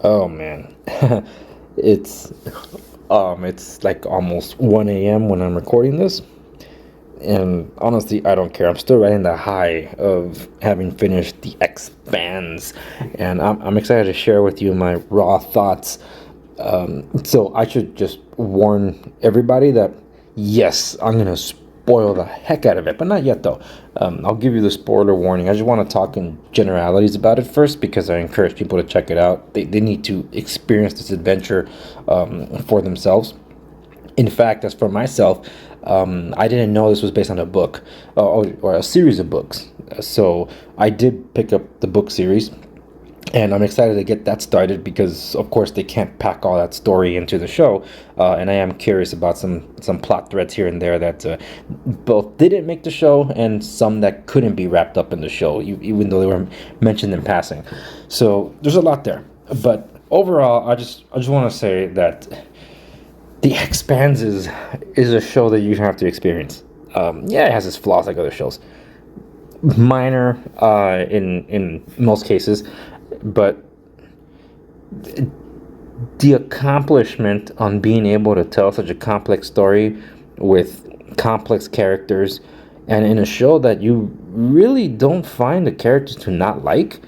Oh man, it's it's like almost 1 a.m. when I'm recording this, and honestly, I don't care. I'm still riding the high of having finished the Expanse, and I'm excited to share with you my raw thoughts. So I should just warn everybody that yes, I'm gonna spoil the heck out of it, but not yet though. I'll give you the spoiler warning. I just want to talk in generalities about it first because I encourage people to check it out. They need to experience this adventure for themselves. In fact, as for myself, I didn't know this was based on a book or a series of books. So I did pick up the book series, and I'm excited to get that started because, of course, they can't pack all that story into the show. And I am curious about some plot threads here and there that both didn't make the show and some that couldn't be wrapped up in the show, even though they were mentioned in passing. So there's a lot there. But overall, I just want to say that The Expanse is a show that you have to experience. Yeah, it has its flaws like other shows, minor in most cases, but the accomplishment on being able to tell such a complex story with complex characters and in a show that you really don't find the characters to not like,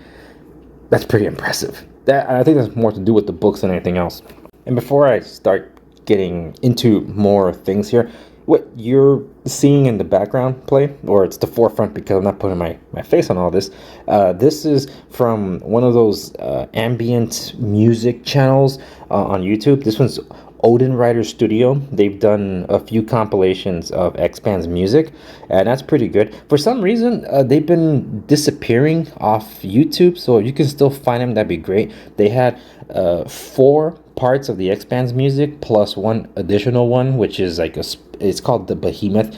that's pretty impressive. That I think that's more to do with the books than anything else. And before I start getting into more things here, what you're seeing in the background play, or it's the forefront because I'm not putting my face on all this, this is from one of those ambient music channels on YouTube. This one's Odin Writer Studio. They've done a few compilations of Expanse music, and that's pretty good. For some reason, they've been disappearing off YouTube, so if you can still find them, that'd be great. They had four parts of the Expanse music plus one additional one, which is like it's called the Behemoth.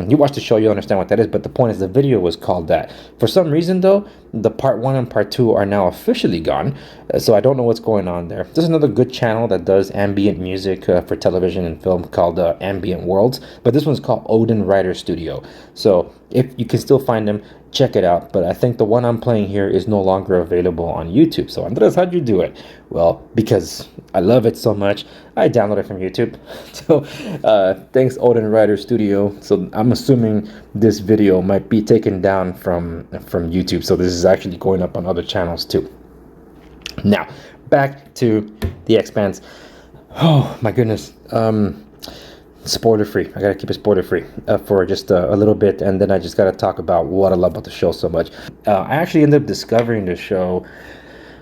You watch the show, you understand what that is, but the point is the video was called that. For some reason though, the part one and part two are now officially gone, so I don't know what's going on there. There's another good channel that does ambient music for television and film called Ambient Worlds, but this one's called Odin Writer Studio. So if you can still find them, check it out. But I think the one I'm playing here is no longer available on YouTube. So Andres, how'd you do it? Well, because I love it so much, I downloaded it from YouTube. So thanks Odin Writer Studio. So I'm assuming this video might be taken down from YouTube. So this is actually going up on other channels too. Now back to The Expanse. Oh my goodness. Spoiler free. I gotta keep it spoiler free for just a little bit, and then I just gotta talk about what I love about the show so much. I actually ended up discovering the show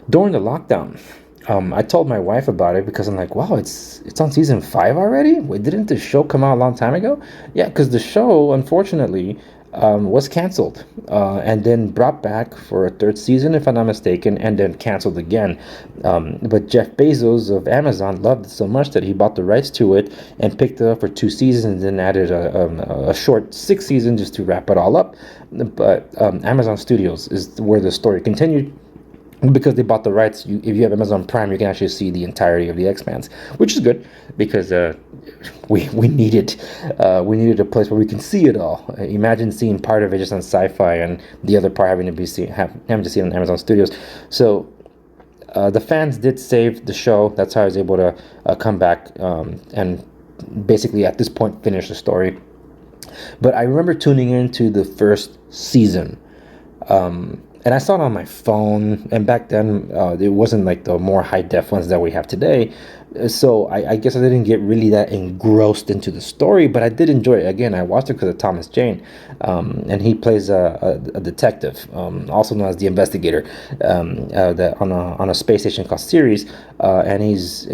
during the lockdown. I told my wife about it because I'm like, wow, it's on season 5 already. Wait, didn't the show come out a long time ago? Yeah, because the show unfortunately was canceled and then brought back for a third season, if I'm not mistaken, and then canceled again. But Jeff Bezos of Amazon loved it so much that he bought the rights to it and picked it up for 2 seasons and added a short 6th season just to wrap it all up. But Amazon Studios is where the story continued. Because they bought the rights, if you have Amazon Prime, you can actually see the entirety of The Expanse, which is good because we needed a place where we can see it all. Imagine seeing part of it just on Sci-Fi and the other part having to see it on Amazon Studios. So the fans did save the show. That's how I was able to come back and basically at this point finish the story. But I remember tuning into the first season. And I saw it on my phone, and back then it wasn't like the more high-def ones that we have today. So I guess I didn't get really that engrossed into the story, but I did enjoy it. Again, I watched it because of Thomas Jane, and he plays a detective, also known as the investigator, on a space station called Ceres, and he's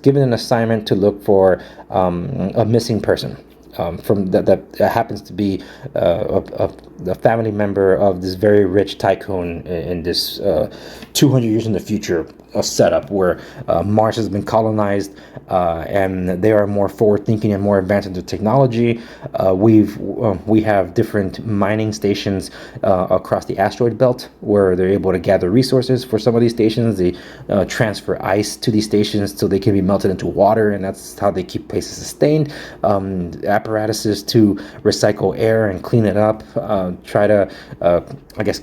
given an assignment to look for a missing person. From that happens to be a family member of this very rich tycoon in this 200 years in the future setup where Mars has been colonized and they are more forward thinking and more advanced into technology. We have different mining stations across the asteroid belt where they're able to gather resources for some of these stations. They transfer ice to these stations so they can be melted into water, and that's how they keep places sustained. Apparatuses to recycle air and clean it up, try to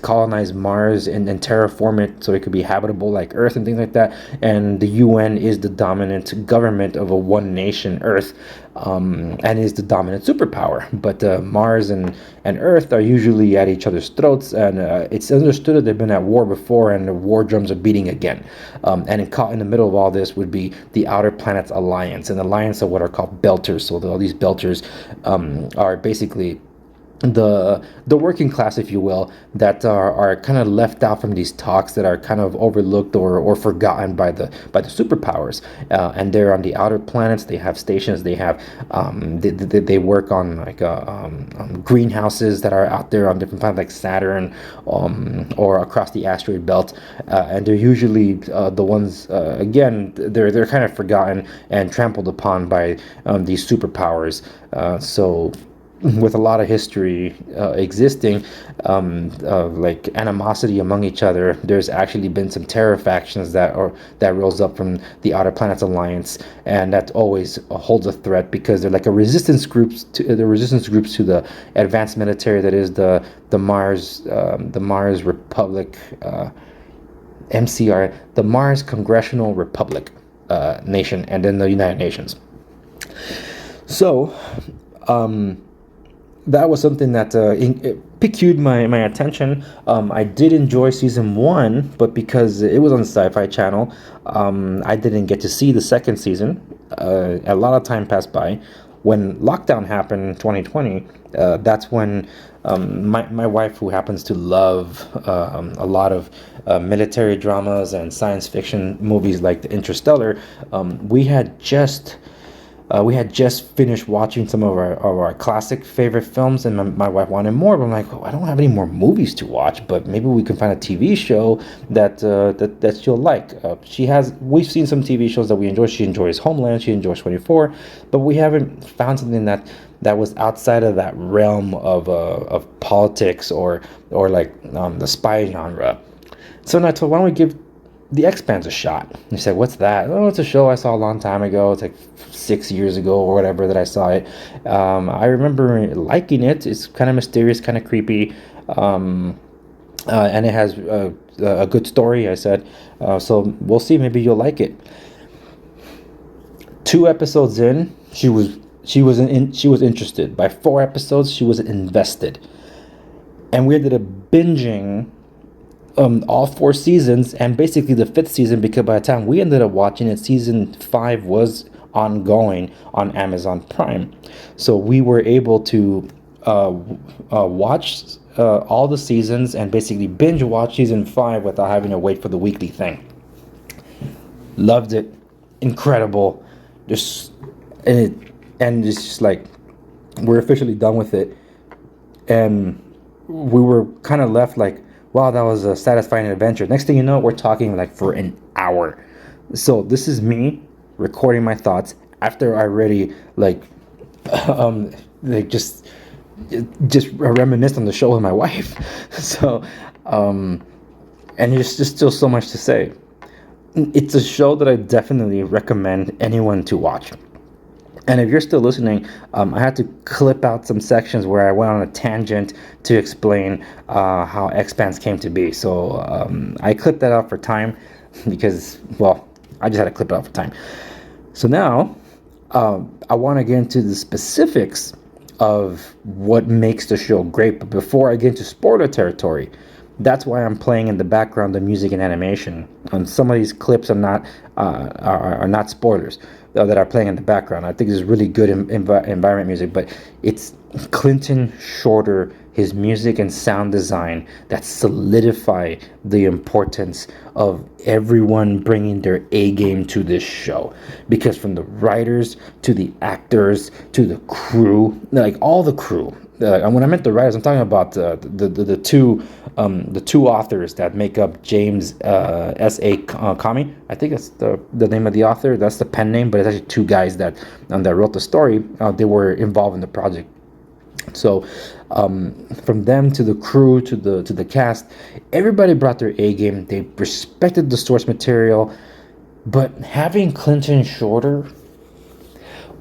colonize Mars and terraform it so it could be habitable like Earth and things things like that. And the UN is the dominant government of a one nation Earth, and is the dominant superpower. But Mars and Earth are usually at each other's throats, and it's understood that they've been at war before, and the war drums are beating again. And caught in the middle of all this would be the Outer Planets Alliance, an alliance of what are called belters. So all these belters are basically the working class, if you will, that are kind of left out from these talks, that are kind of overlooked or forgotten by the superpowers, and they're on the outer planets. They have stations. They have they work on like greenhouses that are out there on different planets like Saturn, or across the asteroid belt, and they're usually the ones, again, they're kind of forgotten and trampled upon by these superpowers. So with a lot of history existing, like animosity among each other, there's actually been some terror factions that rose up from the Outer Planets Alliance, and that always holds a threat, because they're like a resistance groups to the advanced military that is the Mars Republic, MCR, the Mars Congressional Republic nation, and then the United Nations. So that was something that it piqued my attention. I did enjoy season 1, but because it was on the Sci-Fi Channel, I didn't get to see the second season. A lot of time passed by. When lockdown happened in 2020, that's when my wife, who happens to love a lot of military dramas and science fiction movies like the Interstellar, we had just finished watching some of our classic favorite films, and my wife wanted more. But I'm like, I don't have any more movies to watch, but maybe we can find a TV show that she'll like. We've seen some TV shows that we enjoy. She enjoys Homeland. She enjoys 24, but we haven't found something that was outside of that realm of politics or like the spy genre. So I told, why don't we give The Expanse a shot? And he said, what's that? Oh, it's a show I saw a long time ago. It's like 6 years ago or whatever that I saw it. I remember liking it. It's kind of mysterious, kind of creepy, and it has a good story, I said. So we'll see. Maybe you'll like it. 2 episodes in, she was interested. By 4 episodes, she was invested, and we ended up binging all 4 seasons, and basically the 5th season, because by the time we ended up watching it, season 5 was ongoing on Amazon Prime. So we were able to watch all the seasons and basically binge watch season 5 without having to wait for the weekly thing. Loved it. Incredible. And it's just like, we're officially done with it, and we were kind of left like, wow, that was a satisfying adventure. Next thing you know, we're talking like for an hour. So this is me recording my thoughts after I already like just reminisced on the show with my wife. So and there's just still so much to say. It's a show that I definitely recommend anyone to watch. And if you're still listening, I had to clip out some sections where I went on a tangent to explain how Expanse came to be. So I clipped that out for time because, well, I just had to clip it out for time. So now I want to get into the specifics of what makes the show great. But before I get into spoiler territory, that's why I'm playing in the background the music and animation. Some of these clips are not spoilers that are playing in the background. I think this is really good environment music, but it's Clinton Shorter, his music and sound design that solidify the importance of everyone bringing their A game to this show. Because from the writers to the actors to the crew, like all the crew. And when I meant the writers, I'm talking about the two authors that make up James S.A. Kami. I think that's the name of the author. That's the pen name, but it's actually 2 guys that wrote the story. They were involved in the project. So from them to the crew to the cast, everybody brought their A game. They respected the source material, but having Clinton Shorter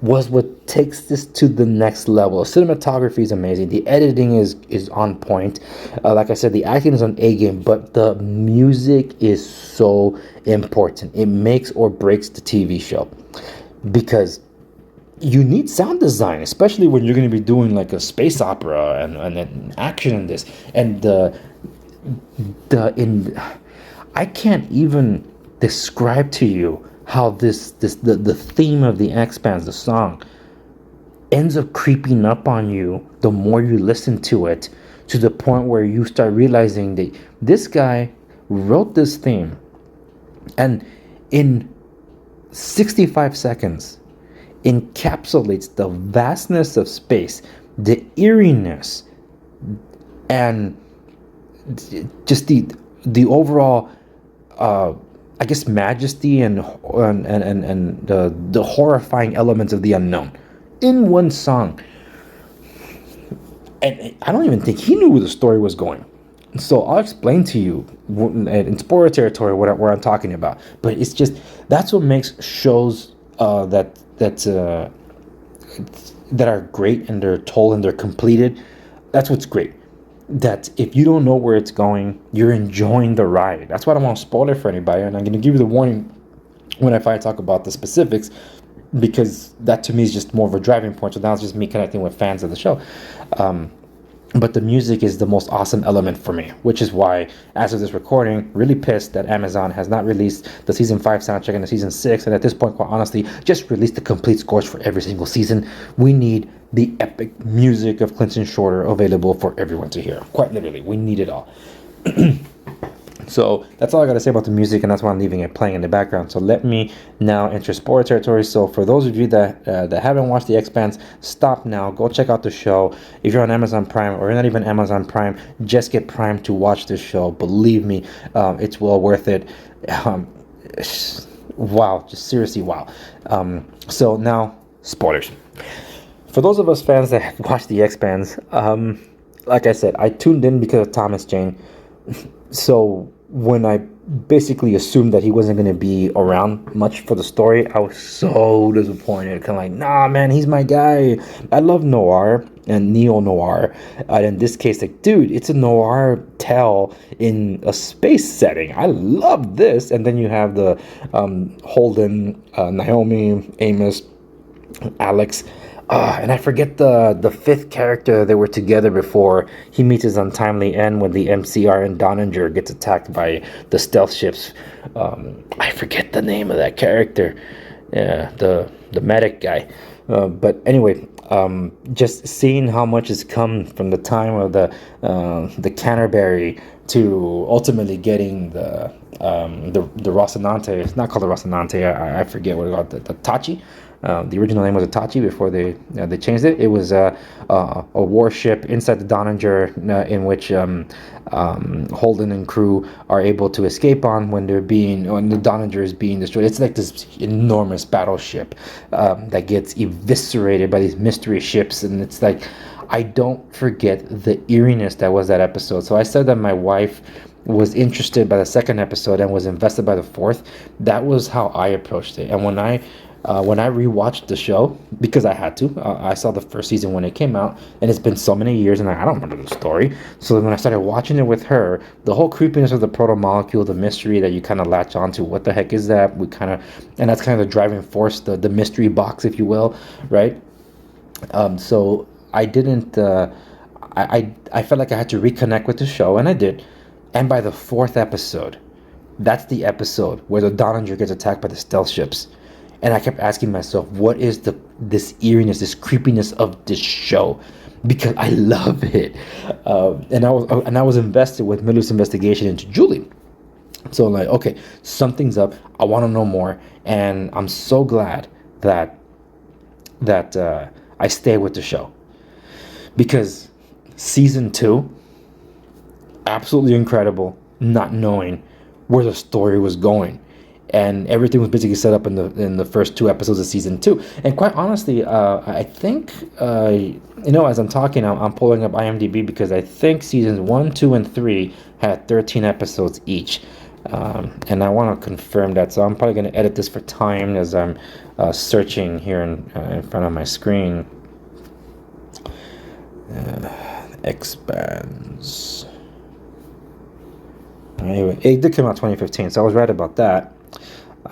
was what takes this to the next level. Cinematography is amazing. The editing is on point. Like I said, the acting is on A game, but the music is so important. It makes or breaks the TV show, because you need sound design, especially when you're going to be doing like a space opera and action in this. And I can't even describe to you how the theme of the Expanse, the song, ends up creeping up on you the more you listen to it, to the point where you start realizing that this guy wrote this theme, and in 65 seconds encapsulates the vastness of space, the eeriness, and just the overall I guess majesty and the horrifying elements of the unknown in one song. And I don't even think he knew where the story was going. So I'll explain to you in spoiler territory where I'm talking about. But it's just, that's what makes shows that are great, and they're told and they're completed. That's what's great. That if you don't know where it's going, you're enjoying the ride. That's why I don't want to spoil it for anybody, and I'm going to give you the warning when I finally talk about the specifics, because that to me is just more of a driving point. So now it's just me connecting with fans of the show. But the music is the most awesome element for me, which is why, as of this recording, really pissed that Amazon has not released the season 5 soundtrack and the season 6, and at this point, quite honestly, just released the complete scores for every single season. We need the epic music of Clinton Shorter available for everyone to hear. Quite literally, we need it all. So that's all I got to say about the music, and that's why I'm leaving it playing in the background. So let me now enter spoiler territory. So for those of you that haven't watched The Expanse, stop now. Go check out the show. If you're on Amazon Prime, or you're not even Amazon Prime, just get Prime to watch this show. Believe me, it's well worth it. Wow, just seriously wow. So now, spoilers. For those of us fans that have watched The Expanse, like I said, I tuned in because of Thomas Jane. So when I basically assumed that he wasn't going to be around much for the story, I was so disappointed. Kind of like, nah, man, he's my guy. I love noir and neo-noir. And in this case, like, dude, it's a noir tale in a space setting. I love this. And then you have the Holden, Naomi, Amos, Alex. And I forget the fifth character. They were together before he meets his untimely end when the MCR and Donninger gets attacked by the stealth ships. I forget the name of that character. Yeah, the medic guy. But anyway, just seeing how much has come from the time of the Canterbury to ultimately getting the Rocinante. It's not called the Rocinante. I forget what it's called. The Tachi. The original name was Itachi before they changed it. It was a warship inside the Donninger in which Holden and crew are able to escape on when the Donninger is being destroyed. It's like this enormous battleship that gets eviscerated by these mystery ships, and it's like, I don't forget the eeriness that was that episode. So I said that my wife was interested by the second episode and was invested by the fourth. That was how I approached it. And when I rewatched the show, because I had to, I saw the first season when it came out, and it's been so many years, and I don't remember the story. So when I started watching it with her, the whole creepiness of the proto-molecule, the mystery that you kind of latch onto, what the heck is that? And that's kind of the driving force, the mystery box, if you will, right? So I didn't, I felt like I had to reconnect with the show, and I did. And by the fourth episode, that's the episode where the Donninger gets attacked by the stealth ships. And I kept asking myself, what is this eeriness, this creepiness of this show? Because I love it. And I was invested with Milu's investigation into Julie. So I'm like, okay, something's up. I want to know more. And I'm so glad that I stay with the show. Because season 2, absolutely incredible, not knowing where the story was going. And everything was basically set up in the first 2 episodes of season 2. And quite honestly, I think, as I'm talking, I'm pulling up IMDb, because I think seasons 1, 2, and 3 had 13 episodes each. And I want to confirm that, so I'm probably going to edit this for time as I'm searching here in front of my screen. Expanse. Anyway, it did come out 2015, so I was right about that.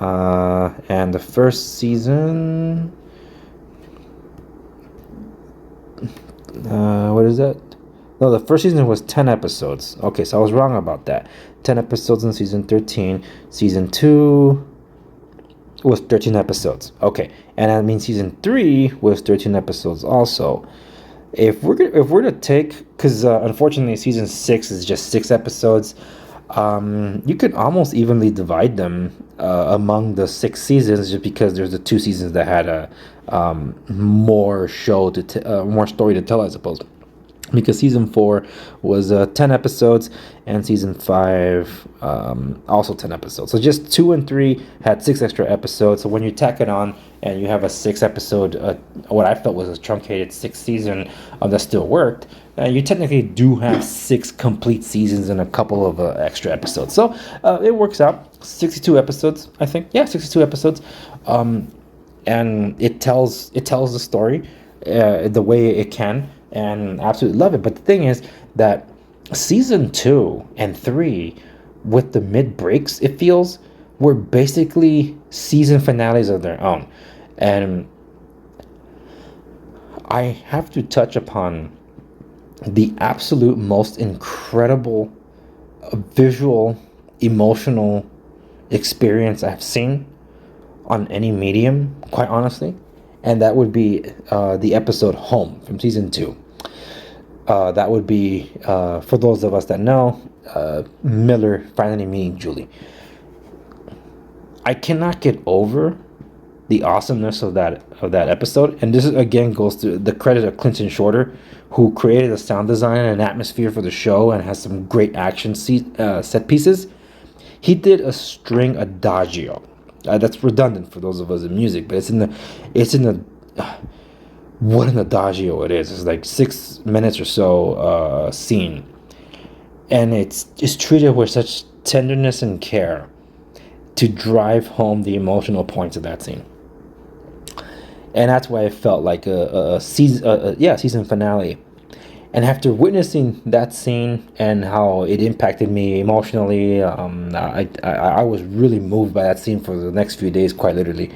And the first season, what is that? No, the first season was 10 episodes. Okay, so I was wrong about that. 10 episodes in season 13. Season 2 was 13 episodes. Okay, and that means season 3 was 13 episodes also. If we're to take, because unfortunately season 6 is just 6 episodes, you could almost evenly divide them among the 6 seasons, just because there's the 2 seasons that had a more story to tell, I suppose. Because season 4 was 10 episodes, and season 5 also 10 episodes. So just 2 and 3 had 6 extra episodes. So when you tack it on and you have a 6 episode, what I felt was a truncated 6 season that still worked, you technically do have 6 complete seasons and a couple of extra episodes. So it works out. 62 episodes, I think. Yeah, 62 episodes. And it tells the story the way it can. And absolutely love it. But the thing is that season 2 and 3, with the mid breaks, it feels, were basically season finales of their own. And I have to touch upon the absolute most incredible visual, emotional experience I've seen on any medium, quite honestly. And that would be the episode Home from season 2. That would be, for those of us that know, Miller finally meeting Julie. I cannot get over the awesomeness of that episode, and this again goes to the credit of Clinton Shorter, who created a sound design and an atmosphere for the show and has some great action set pieces. He did a string adagio. That's redundant for those of us in music, but it's in the what an adagio it is. It's like 6 minutes or so scene, and it's treated with such tenderness and care to drive home the emotional points of that scene. And that's why it felt like a season finale. And after witnessing that scene and how it impacted me emotionally, I was really moved by that scene for the next few days, quite literally.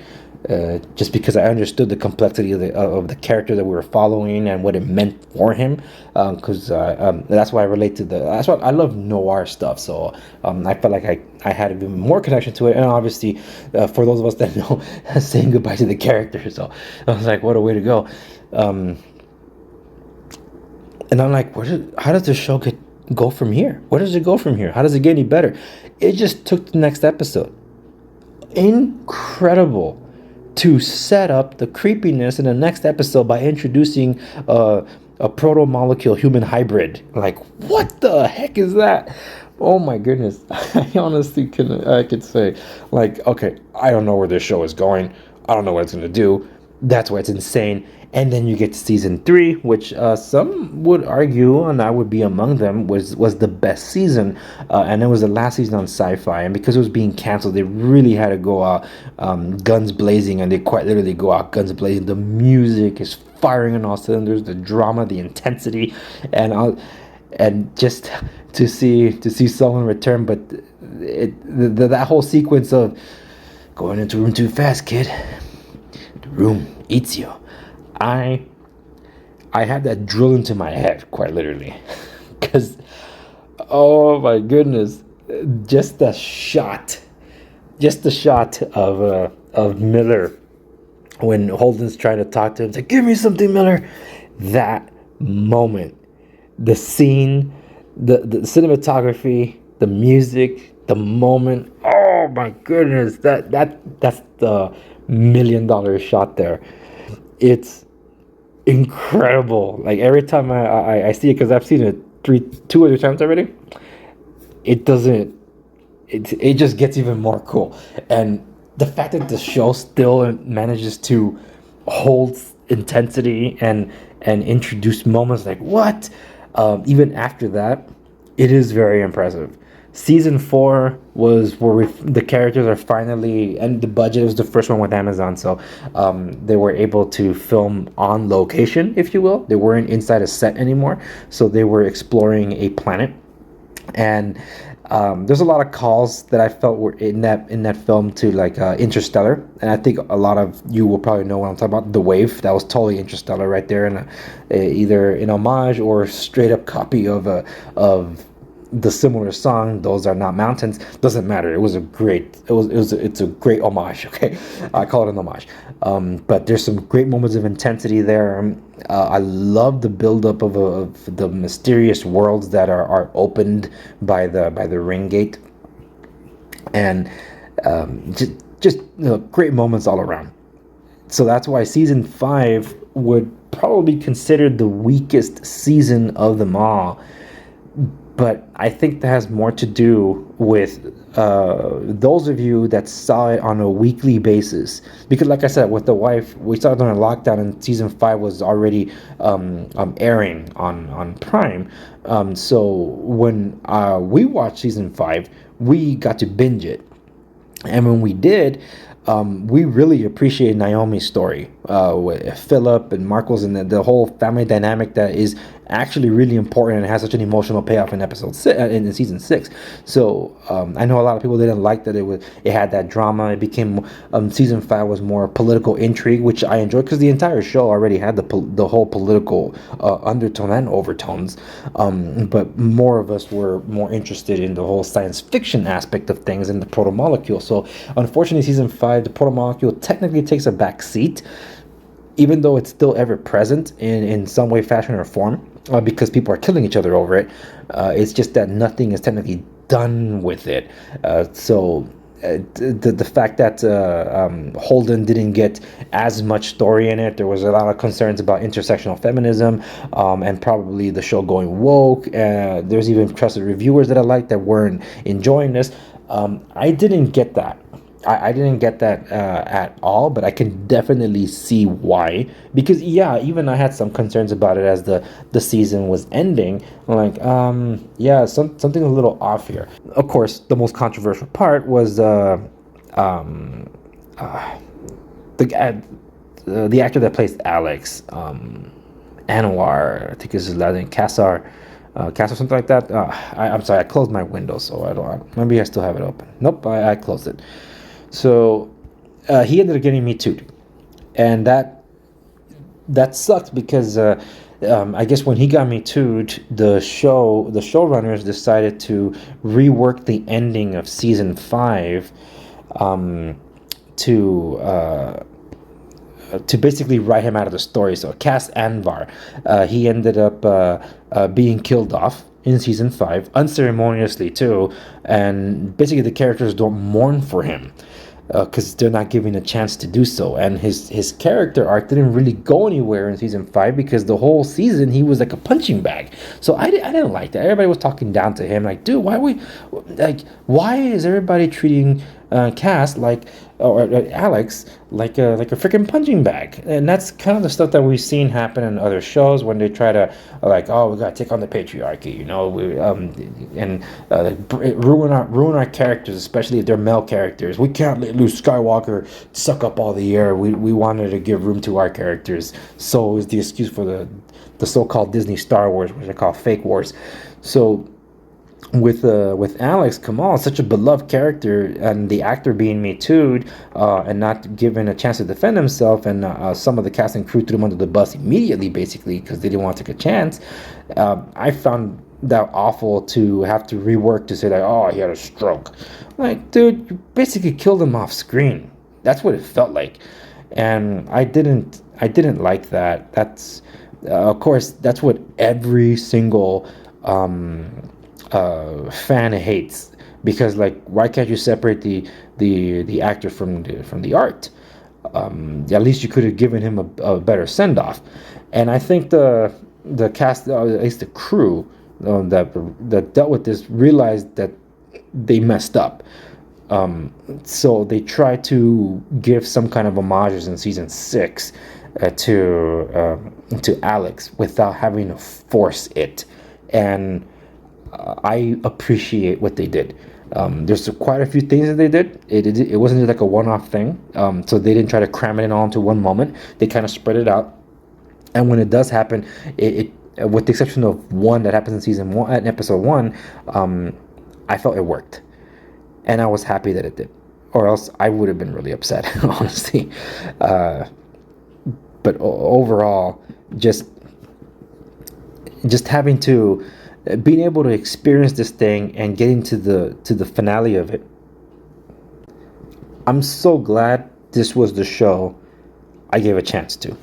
Just because I understood the complexity of the character that we were following and what it meant for him, because that's why I relate to that's why I love noir stuff. So I felt like I had even more connection to it, and obviously for those of us that know, saying goodbye to the character. So I was like, what a way to go. And I'm like, how does the show go from here? Where does it go from here? How does it get any better? It just took the next episode. Incredible to set up the creepiness in the next episode by introducing a proto-molecule human hybrid. Like, what the heck is that? Oh my goodness. I honestly could say, like, okay, I don't know where this show is going. I don't know what it's going to do. That's why it's insane. And then you get to season 3, which some would argue, and I would be among them, was the best season. And it was the last season on Sci-Fi. And because it was being canceled, they really had to go out guns blazing. And they quite literally go out guns blazing. The music is firing on all cylinders. The drama, the intensity. And just to see someone return. But that whole sequence of going into room too fast, kid. The room eats you. I had that drill into my head, quite literally, because, oh my goodness, just the shot of Miller when Holden's trying to talk to him, like, give me something, Miller. That moment, the scene, the cinematography, the music, the moment. Oh my goodness, that's the $1 million shot there. It's incredible. Like, every time I see it, because I've seen it 2 other times already, it just gets even more cool. And the fact that the show still manages to hold intensity and introduce moments like, what, even after that, it is very impressive. Season 4 was where the characters are finally, and the budget was the first one with Amazon, so they were able to film on location, if you will. They weren't inside a set anymore, so they were exploring a planet. And there's a lot of calls that I felt were in that film to like Interstellar, and I think a lot of you will probably know what I'm talking about. The Wave, that was totally Interstellar right there, and either an homage or straight up copy of the similar song. Those Are Not Mountains. Doesn't matter. It was a great. It's a great homage. Okay, I call it an homage. But there's some great moments of intensity there. I love the buildup of the mysterious worlds that are opened by the ring gate, and just great moments all around. So that's why season 5 would probably be considered the weakest season of them all. But I think that has more to do with those of you that saw it on a weekly basis. Because, like I said, with the wife, we saw it during lockdown, and season 5 was already airing on Prime. So when we watched season 5, we got to binge it. And when we did, we really appreciated Naomi's story with Philip and Marcos, and the whole family dynamic that is actually really important and has such an emotional payoff in in season 6. So I know a lot of people didn't like that it had that drama. It became season 5 was more political intrigue, which I enjoyed because the entire show already had the whole political undertone and overtones. But more of us were more interested in the whole science fiction aspect of things and the proto molecule. So unfortunately, season 5, the proto molecule technically takes a back seat, even though it's still ever present in some way, fashion, or form, because people are killing each other over it. It's just that nothing is technically done with it. The fact that Holden didn't get as much story in it, there was a lot of concerns about intersectional feminism, and probably the show going woke. There's even trusted reviewers that I like that weren't enjoying this. I didn't get that. I didn't get that at all, but I can definitely see why. Because yeah, even I had some concerns about it as the season was ending. Like, something a little off here. Of course, the most controversial part was the actor that plays Alex, Anwar, I think is his last name, Kassar, something like that. I'm sorry, I closed my window, so I don't. Maybe I still have it open. Nope, I closed it. So he ended up getting Me Too'd, and that sucked because I guess when he got Me Too'd, the showrunners decided to rework the ending of season 5 to basically write him out of the story. So Cass Anvar, he ended up being killed off in season 5, unceremoniously too, and basically the characters don't mourn for him because they're not given a chance to do so. And his character arc didn't really go anywhere in season 5 because the whole season he was like a punching bag. So I didn't like that. Everybody was talking down to him, like, dude, why is everybody treating Cass or Alex like a freaking punching bag? And that's kind of the stuff that we've seen happen in other shows when they try to we gotta take on the patriarchy, ruin our characters, especially if they're male characters. We can't let Luke Skywalker suck up all the air. We wanted to give room to our characters. So is the excuse for the so-called Disney Star Wars, which I call fake wars. So with Alex Kamal, such a beloved character, and the actor being Me Too'd and not given a chance to defend himself, and some of the cast and crew threw him under the bus immediately, basically because they didn't want to take a chance. I found that awful to have to rework to say that, oh, he had a stroke. Like, dude, you basically killed him off screen. That's what it felt like, and I didn't like that. That's of course that's what every single fan hates, because like, why can't you separate the actor from the art? At least you could have given him a better send off. And I think the cast, at least the crew that dealt with this, realized that they messed up. So they tried to give some kind of homages in season 6 to Alex without having to force it. And I appreciate what they did. There's quite a few things that they did. It wasn't just like a one-off thing. So they didn't try to cram it all into one moment. They kind of spread it out. And when it does happen, with the exception of one that happens in season one, in episode one, I felt it worked, and I was happy that it did. Or else I would have been really upset, honestly. But overall, just having to being able to experience this thing and getting to the finale of it, I'm so glad this was the show I gave a chance to,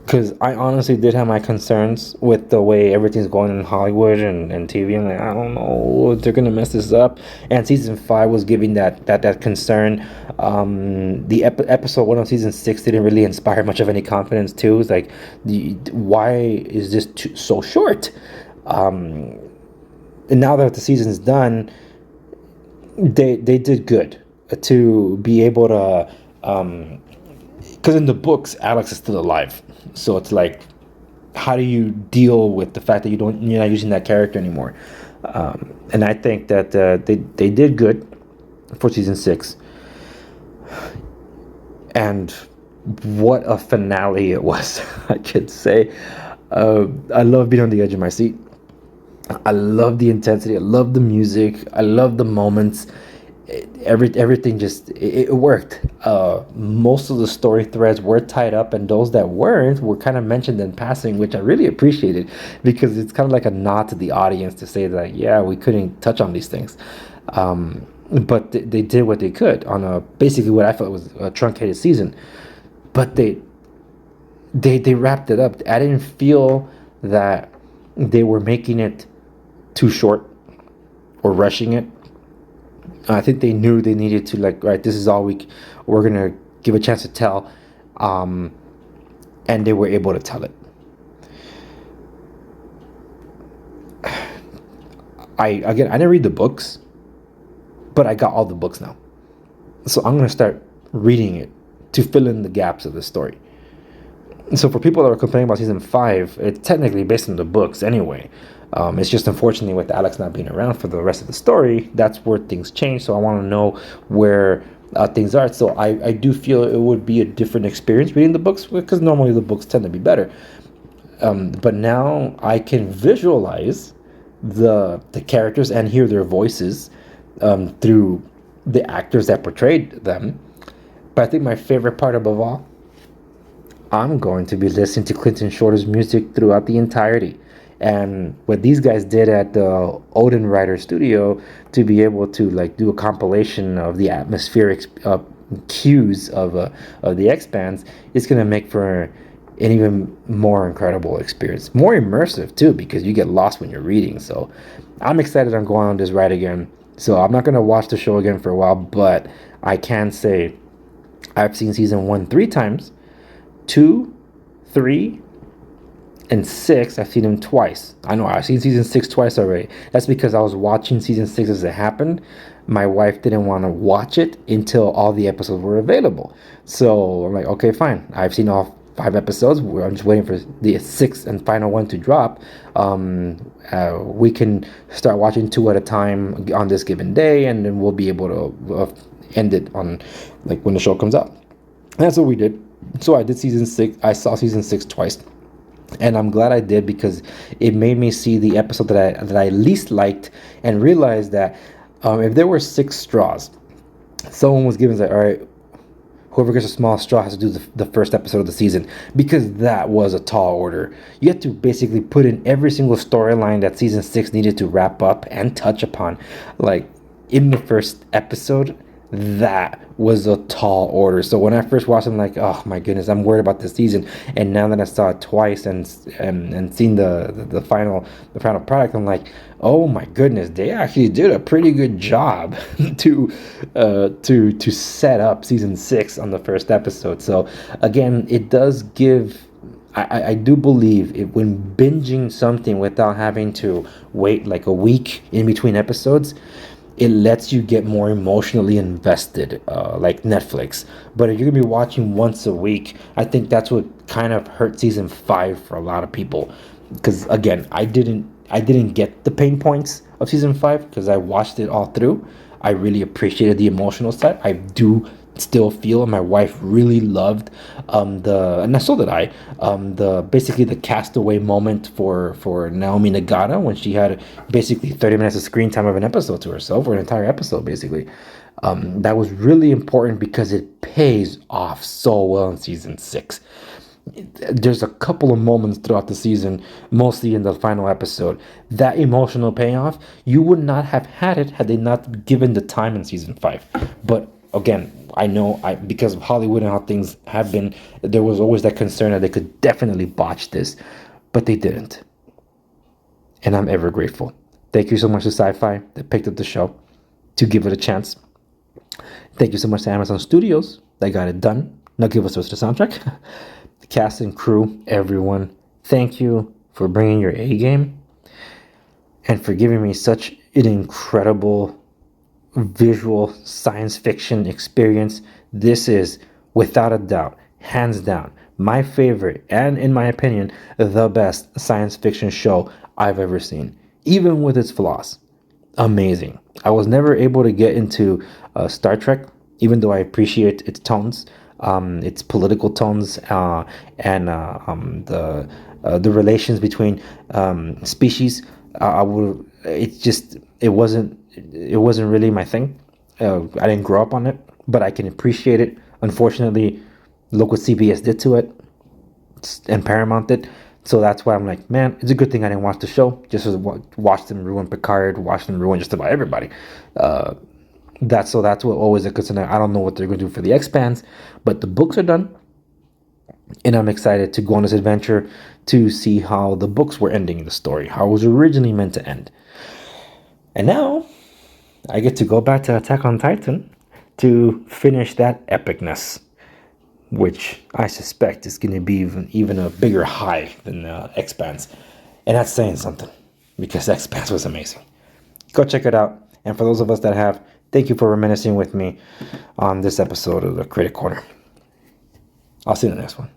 because I honestly did have my concerns with the way everything's going in Hollywood and TV. I'm like, I don't know if they're gonna mess this up. And season 5 was giving that concern. The episode 1 of season 6 didn't really inspire much of any confidence too. It's like, why is this so short? And now that the season's done, they did good to be able to. Because in the books, Alex is still alive. So it's like, how do you deal with the fact that you're not using that character anymore? And I think that they did good for season 6. And what a finale it was, I could say. I love being on the edge of my seat. I love the intensity. I love the music. I love the moments. Everything just it worked. Most of the story threads were tied up, and those that weren't were kind of mentioned in passing, which I really appreciated, because it's kind of like a nod to the audience to say that, yeah, we couldn't touch on these things, but they did what they could on a basically what I felt was a truncated season. But they wrapped it up. I didn't feel that they were making it too short or rushing it. I think they knew they needed to, like, right, this is all we're gonna give a chance to tell, and they were able to tell it. I didn't read the books, but I got all the books now, so I'm gonna start reading it to fill in the gaps of the story. So for people that are complaining about season 5, it's technically based on the books anyway. It's just unfortunately with Alex not being around for the rest of the story, that's where things change. So I want to know where things are. So I do feel it would be a different experience reading the books, because normally the books tend to be better. But now I can visualize the characters and hear their voices through the actors that portrayed them. But I think my favorite part above all, I'm going to be listening to Clinton Shorter's music throughout the entirety. And what these guys did at the Odin Writer Studio to be able to, like, do a compilation of the atmospheric cues of the Expanse is going to make for an even more incredible experience, more immersive too, because you get lost when you're reading. So I'm excited on going on this ride again. So I'm not going to watch the show again for a while, but I can say I've seen season 1 3 times, 2, 3, and 6, I've seen them twice. I know I've seen season 6 twice already. That's because I was watching season 6 as it happened. My wife didn't want to watch it until all the episodes were available. So I'm like, okay, fine. I've seen all 5 episodes. I'm just waiting for the 6th and final one to drop. We can start watching 2 at a time on this given day, and then we'll be able to end it on, like, when the show comes out. And that's what we did. So I did season 6. I saw season 6 twice. And I'm glad I did, because it made me see the episode that I least liked and realize that if there were 6 straws, someone was given, like, all right, whoever gets a small straw has to do the first episode of the season, because that was a tall order. You had to basically put in every single storyline that season 6 needed to wrap up and touch upon, like, in the first episode. That was a tall order. So when I first watched it, I'm like, oh my goodness, I'm worried about this season. And now that I saw it twice and seen the final product, I'm like, oh my goodness, they actually did a pretty good job to set up season 6 on the first episode. So again, it does give. I do believe when binging something without having to wait like a week in between episodes, it lets you get more emotionally invested, like Netflix. But if you're gonna be watching once a week, I think that's what kind of hurt season 5 for a lot of people. Because again, I didn't I didn't get the pain points of season 5 because I watched it all through. I really appreciated the emotional side. I do still feel, and my wife really loved and so did I, the basically the castaway moment for Naomi Nagata when she had basically 30 minutes of screen time of an episode to herself, or an entire episode basically. That was really important because it pays off so well in season 6. There's a couple of moments throughout the season, mostly in the final episode, that emotional payoff, you would not have had it had they not given the time in season 5. But again, I know because of Hollywood and how things have been, there was always that concern that they could definitely botch this, but they didn't. And I'm ever grateful. Thank you so much to Sci-Fi that picked up the show to give it a chance. Thank you so much to Amazon Studios that got it done. Now give us the soundtrack. The cast and crew, everyone, thank you for bringing your A game and for giving me such an incredible visual science fiction experience. This is, without a doubt, hands down, my favorite, and in my opinion, the best science fiction show I've ever seen, even with its flaws. Amazing. I was never able to get into Star Trek, even though I appreciate its tones, its political tones, and the relations between species. I would. It wasn't really my thing. I didn't grow up on it, but I can appreciate it. Unfortunately, look what CBS did to it, and Paramount did. So that's why I'm like, man, it's a good thing I didn't watch the show. Just watch them ruin Picard, watch them ruin just about everybody. That's what always a concern. I don't know what they're going to do for the Expanse, but the books are done, and I'm excited to go on this adventure to see how the books were ending the story, how it was originally meant to end. And now I get to go back to Attack on Titan to finish that epicness, which I suspect is going to be even a bigger high than Expanse. And that's saying something, because Expanse was amazing. Go check it out. And for those of us that have, thank you for reminiscing with me on this episode of the Critic Corner. I'll see you in the next one.